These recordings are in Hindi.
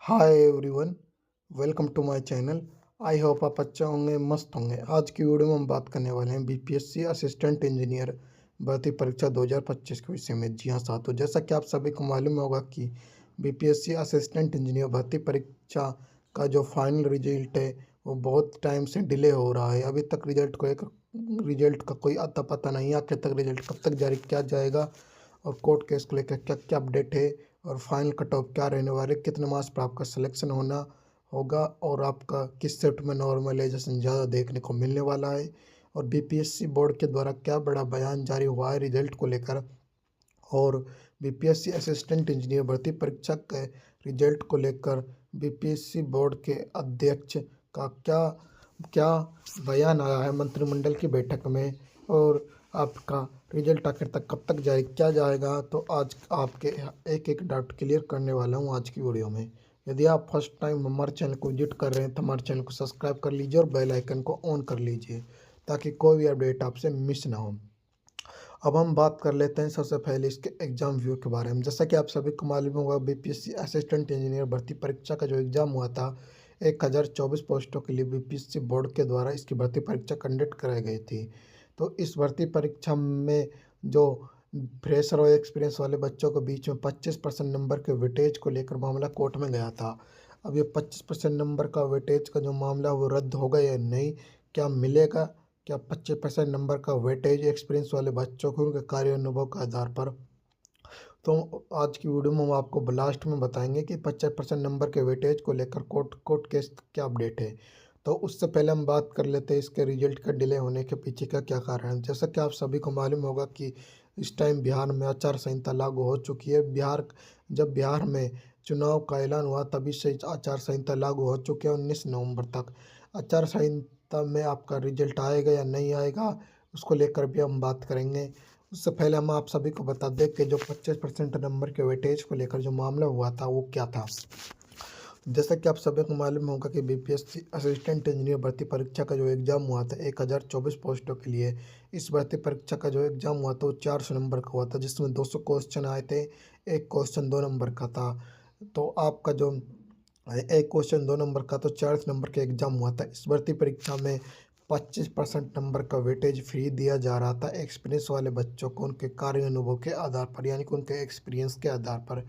Hi everyone, welcome to my channel. I hope आप अच्छा होंगे, मस्त होंगे। आज की वीडियो में हम बात करने वाले हैं बीपीएससी असिस्टेंट इंजीनियर भर्ती परीक्षा 2025 के विषय में। जी हाँ साथियों, जैसा कि आप सभी को मालूम होगा कि बीपीएससी असिस्टेंट इंजीनियर भर्ती परीक्षा का जो फाइनल रिजल्ट है वो बहुत टाइम से डिले हो रहा है। अभी तक रिजल्ट का कोई अता पता नहीं है। आखिर तक रिजल्ट कब तक जारी किया जाएगा और कोर्ट केस को लेकर क्या क्या अपडेट है और फाइनल कट ऑफ क्या रहने वाले, कितने मार्क्स पर आपका सिलेक्शन होना होगा और आपका किस शिफ्ट में नॉर्मलाइजेशन ज़्यादा देखने को मिलने वाला है और बीपीएससी बोर्ड के द्वारा क्या बड़ा बयान जारी हुआ है रिजल्ट को लेकर और बीपीएससी असिस्टेंट इंजीनियर भर्ती परीक्षा के रिजल्ट को लेकर बीपीएससी बोर्ड के अध्यक्ष का क्या क्या बयान आया है मंत्रिमंडल की बैठक में और आपका रिजल्ट आखिर तक कब तक जारी किया जाएगा। तो आज आपके एक एक डाउट क्लियर करने वाला हूँ आज की वीडियो में। यदि आप फर्स्ट टाइम हमारे चैनल को विजिट कर रहे हैं तो हमारे चैनल को सब्सक्राइब कर लीजिए और बेल आइकन को ऑन कर लीजिए ताकि कोई भी अपडेट आपसे मिस ना हो। अब हम बात कर लेते हैं सबसे पहले इसके एग्ज़ाम व्यू के बारे में। जैसा कि आप सभी को मालूम होगा, बीपीएससी असिस्टेंट इंजीनियर भर्ती परीक्षा का जो एग्ज़ाम हुआ था 1024 पोस्टों के लिए बीपीएससी बोर्ड के द्वारा इसकी भर्ती परीक्षा कंडक्ट कराई गई थी। तो इस भर्ती परीक्षा में जो फ्रेशर और एक्सपीरियंस वाले बच्चों के बीच में 25% नंबर के वेटेज को लेकर मामला कोर्ट में गया था। अब ये 25% नंबर का वेटेज का जो मामला वो रद्द होगा या नहीं, क्या मिलेगा, क्या 25% नंबर का वेटेज एक्सपीरियंस वाले बच्चों को उनके कार्य अनुभव के आधार पर। तो आज की वीडियो में हम आपको लास्ट में बताएंगे कि 25% नंबर के वेटेज को लेकर कोर्ट केस क्या अपडेट है। तो उससे पहले हम बात कर लेते हैं इसके रिजल्ट का डिले होने के पीछे का क्या कारण है। जैसा कि आप सभी को मालूम होगा कि इस टाइम बिहार में आचार संहिता लागू हो चुकी है। जब बिहार में चुनाव का ऐलान हुआ तभी से आचार संहिता लागू हो चुकी है 19 नवंबर तक। आचार संहिता में आपका रिजल्ट आएगा या नहीं आएगा उसको लेकर भी हम बात करेंगे। उससे पहले हम आप सभी को बता दें कि जो 25% नंबर के वेटेज को लेकर जो मामला हुआ था वो क्या था। जैसा कि आप सभी को मालूम होगा कि बीपीएससी असिस्टेंट इंजीनियर भर्ती परीक्षा का जो एग्ज़ाम हुआ था 1024 पोस्टों के लिए, इस भर्ती परीक्षा का जो एग्ज़ाम हुआ था वो 400 नंबर का हुआ था जिसमें 200 क्वेश्चन आए थे। एक क्वेश्चन 2 नंबर का था। तो आपका जो एक क्वेश्चन 2 नंबर का तो 40 नंबर का एग्ज़ाम हुआ था। इस भर्ती परीक्षा में 25% नंबर का वेटेज फ्री दिया जा रहा था एक्सपीरियंस वाले बच्चों को उनके कार्य अनुभव के आधार पर, यानी कि उनके एक्सपीरियंस के आधार पर।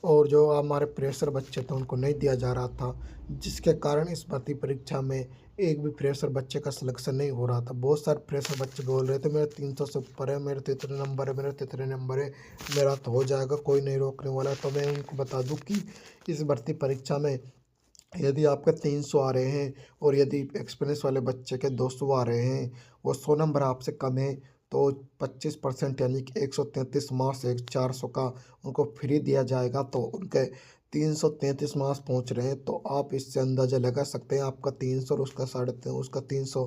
और जो हमारे फ्रेशर बच्चे थे उनको नहीं दिया जा रहा था, जिसके कारण इस भर्ती परीक्षा में एक भी फ्रेशर बच्चे का सिलेक्शन नहीं हो रहा था। बहुत सारे फ्रेशर बच्चे बोल रहे थे मेरे 300 से ऊपर है, मेरे तो इतने नंबर है, मेरे तो इतने नंबर है, मेरा तो हो जाएगा, कोई नहीं रोकने वाला। तो मैं उनको बता दूं कि इस भर्ती परीक्षा में यदि आपके 300 आ रहे हैं और यदि एक्सपीरियंस वाले बच्चे के 200 आ रहे हैं, वो 100 नंबर आपसे कम है, तो 25% यानी कि 133 मार्क्स एक 400 का उनको फ्री दिया जाएगा। तो उनके 333 मार्क्स पहुंच रहे हैं। तो आप इससे अंदाज़ा लगा सकते हैं आपका 300 और उसका 350, उसका 300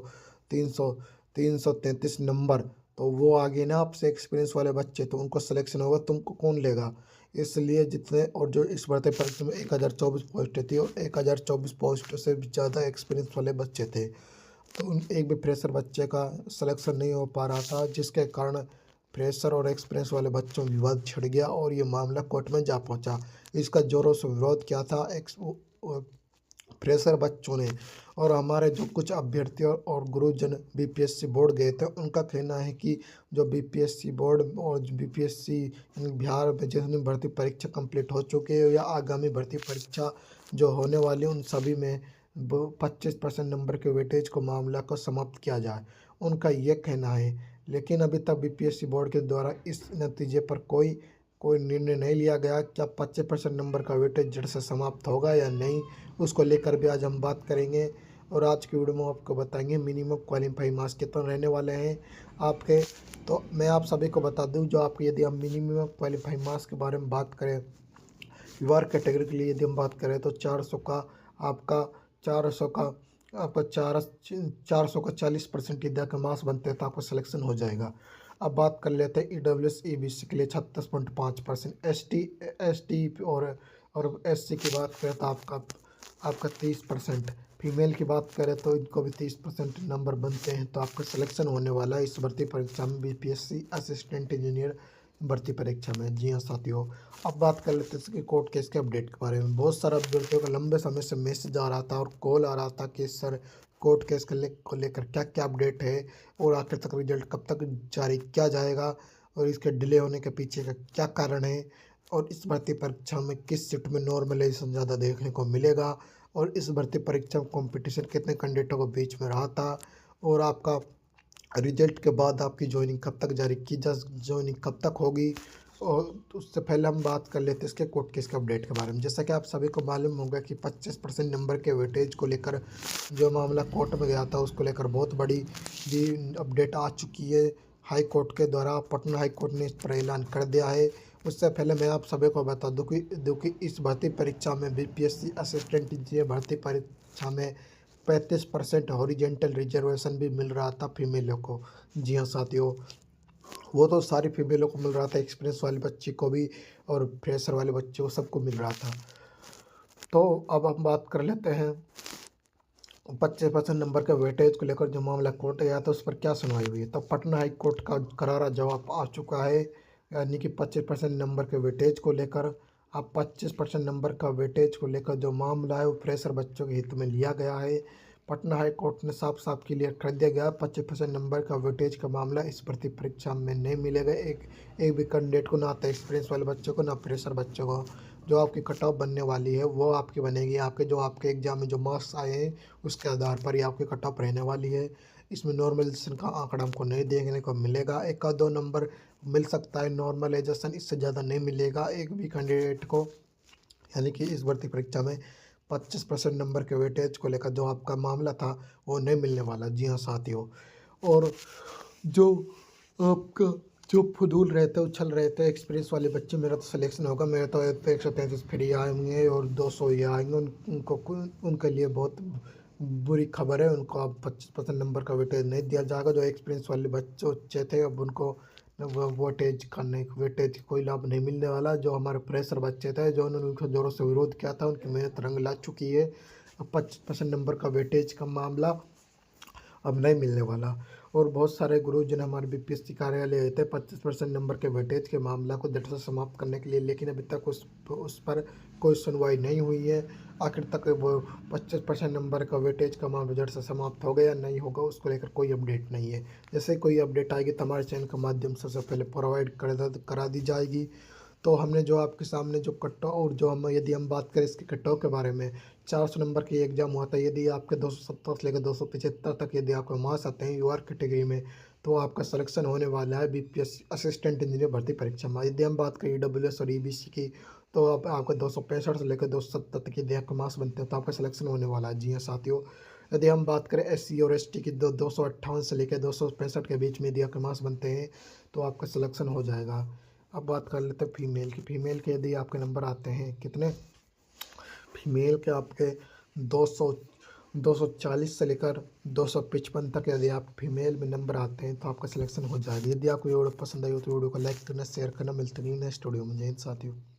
300 333 नंबर, तो वो आगे ना आपसे एक्सपीरियंस वाले बच्चे, तो उनको सिलेक्शन होगा, तुमको कौन लेगा। इसलिए जितने और जो इस भर्ती परीक्षा में 1024 पोस्ट थी और 1024 पोस्ट से भी ज़्यादा एक्सपीरियंस वाले बच्चे थे, तो उन एक भी फ्रेशर बच्चे का सिलेक्शन नहीं हो पा रहा था, जिसके कारण फ्रेशर और एक्सपीरियंस वाले बच्चों में विवाद छिड़ गया और ये मामला कोर्ट में जा पहुंचा। इसका जोरों से विरोध किया था फ्रेशर बच्चों ने। और हमारे जो कुछ अभ्यर्थी और गुरुजन बीपीएससी बोर्ड गए थे उनका कहना है कि जो बीपीएससी बोर्ड और बीपीएससी बिहार में जितनी भर्ती परीक्षा कंप्लीट हो चुकी है या आगामी भर्ती परीक्षा जो होने वाली है उन सभी में 25% नंबर के वेटेज को मामला को समाप्त किया जाए, उनका ये कहना है। लेकिन अभी तक बीपीएससी बोर्ड के द्वारा इस नतीजे पर कोई कोई निर्णय नहीं लिया गया। क्या 25% नंबर का वेटेज जड़ से समाप्त होगा या नहीं, उसको लेकर भी आज हम बात करेंगे। और आज की वीडियो में आपको बताएंगे मिनिमम क्वालिफाइंग मार्क्स कितने रहने वाले हैं आपके। तो मैं आप सभी को बता दूं, जो आपके यदि हम मिनिमम क्वालिफाइंग मार्क्स के बारे में बात करें, यूआर कैटेगरी के लिए यदि हम बात करें तो 400 का आपका 400 का आपका 400 का 40% यदि आपके मार्क्स बनते हैं तो आपका सिलेक्शन हो जाएगा। अब बात कर लेते हैं ईडब्ल्यूएस ईबीसी के लिए 36.5%, एसटी और एससी की बात करें तो आपका 30%, फीमेल की बात करें तो इनको भी 30% नंबर बनते हैं तो आपका सिलेक्शन होने वाला है इस भर्ती परीक्षा में बीपीएससी असिस्टेंट इंजीनियर भर्ती परीक्षा में। जी हाँ साथियों, अब बात कर लेते हैं इसके कोर्ट केस के अपडेट के बारे में। बहुत सारा अभ्यर्थियों का लंबे समय से मैसेज आ रहा था और कॉल आ रहा था कि सर कोर्ट केस को लेकर क्या क्या अपडेट है और आखिर तक रिजल्ट कब तक जारी किया जाएगा और इसके डिले होने के पीछे का क्या कारण है और इस भर्ती परीक्षा में किस सीट में नॉर्मलाइजेशन ज़्यादा देखने को मिलेगा और इस भर्ती परीक्षा में कंपटीशन कितने कैंडिडेटों के बीच में रहा था और आपका रिजल्ट के बाद आपकी ज्वाइनिंग कब तक जारी की जा ज्वाइनिंग कब तक होगी। और उससे पहले हम बात कर लेते हैं इसके कोर्ट केस के अपडेट के बारे में। जैसा कि आप सभी को मालूम होगा कि 25% नंबर के वेटेज को लेकर जो मामला कोर्ट में गया था उसको लेकर बहुत बड़ी भी अपडेट आ चुकी है। हाई कोर्ट के द्वारा पटना हाई कोर्ट ने इस पर ऐलान कर दिया है। उससे पहले मैं आप सभी को बता दूं कि इस भर्ती परीक्षा में बीपीएससी असिस्टेंट इंजीनियर भर्ती परीक्षा में 35% हॉरिजेंटल रिजर्वेशन भी मिल रहा था फीमेलों को। जी हाँ साथियों, वो तो सारी फीमेलों को मिल रहा था, एक्सपीरियंस वाले बच्चे को भी और फ्रेशर वाले बच्चे को सबको मिल रहा था। तो अब हम बात कर लेते हैं 25% नंबर के वेटेज को लेकर जो मामला कोर्ट गया था उस पर क्या सुनवाई हुई है। तो पटना हाई कोर्ट का करारा जवाब आ चुका है, यानी कि 25% नंबर के वेटेज को लेकर अब 25% नंबर का वेटेज को लेकर जो मामला है वो फ्रेशर बच्चों के हित में लिया गया है। पटना हाई कोर्ट ने साफ साफ क्लियर कर दिया गया 25% नंबर का वेटेज का मामला इस भर्ती परीक्षा में नहीं मिलेगा एक भी कैंडिडेट को, ना तो एक्सपीरियंस वाले बच्चों को ना फ्रेशर बच्चों को। जो आपकी कट ऑफ बनने वाली है वो आपकी बनेगी, आपके एग्जाम में जो मार्क्स आए हैं उसके आधार पर ही आपकी कट ऑफ रहने वाली है। इसमें नॉर्मलाइजेशन का आंकड़ा हमको नहीं देखने को मिलेगा, एक आध दो नंबर मिल सकता है नॉर्मलाइजेशन, इससे ज़्यादा नहीं मिलेगा एक भी कैंडिडेट को। यानी कि इस भर्ती परीक्षा में 25% नंबर के वेटेज को लेकर जो आपका मामला था वो नहीं मिलने वाला। जी हाँ साथियों, और जो आपका जो फुदूल रहते उछल रहे थे एक्सपीरियंस वाले बच्चे, मेरा तो सिलेक्शन होगा, मेरा तो 133 फ्री आएंगे और 200 ये आएंगे, उनको उनके लिए बहुत बुरी खबर है। उनको अब 25% नंबर का वेटेज नहीं दिया जाएगा। जो एक्सपीरियंस वाले बच्चे थे अब उनको वेटेज कोई लाभ नहीं मिलने वाला। जो हमारे प्रेशर बच्चे थे जो उन्होंने उनको जोरों से विरोध किया था उनकी मेहनत रंग ला चुकी है। अब 25% नंबर का वेटेज का मामला अब नहीं मिलने वाला। और बहुत सारे गुरुजन हमारे बीपीएससी कार्यालय आए थे 25% नंबर के वेटेज के मामला को जड़ से समाप्त करने के लिए, लेकिन अभी तक उस पर कोई सुनवाई नहीं हुई है। आखिर तक वो 25% नंबर का वेटेज का मामला जड़ से समाप्त हो गया नहीं होगा उसको लेकर कोई अपडेट नहीं है। जैसे कोई अपडेट आएगी तो हमारे चैनल के माध्यम से सबसे पहले प्रोवाइड करा दी जाएगी। तो हमने जो आपके सामने जो कट ऑफ और जो हम यदि हम बात करें इसके कट ऑफ के बारे में, 400 नंबर की एग्जाम हुआ था। यदि आपके 270 से लेकर 275 तक यदि आपके मार्क्स आते हैं यूआर कैटेगरी में तो आपका सिलेक्शन होने वाला है बीपीएससी असिस्टेंट इंजीनियर भर्ती परीक्षा में। यदि हम बात करें ईडब्ल्यूएस और ईबीसी की तो आपका 265 से लेकर 270 तक यदि आपके मार्क्स बनते हैं तो आपका सिलेक्शन होने वाला है। जी हाँ साथियों, यदि हम बात करें एससी और एसटी की 258 से लेकर 265 के बीच में यदि आपके मार्क्स बनते हैं तो आपका सिलेक्शन हो जाएगा। अब बात कर लेते हैं फीमेल के यदि आपके नंबर आते हैं कितने, फीमेल के आपके 200 240 से लेकर 255 तक यदि आप फीमेल में नंबर आते हैं तो आपका सिलेक्शन हो जाएगा। यदि आपको वीडियो पसंद आई हो तो वीडियो को लाइक करना, शेयर करना। मिलते हैं नेक्स्ट वीडियो में। जय हिंद साथियों।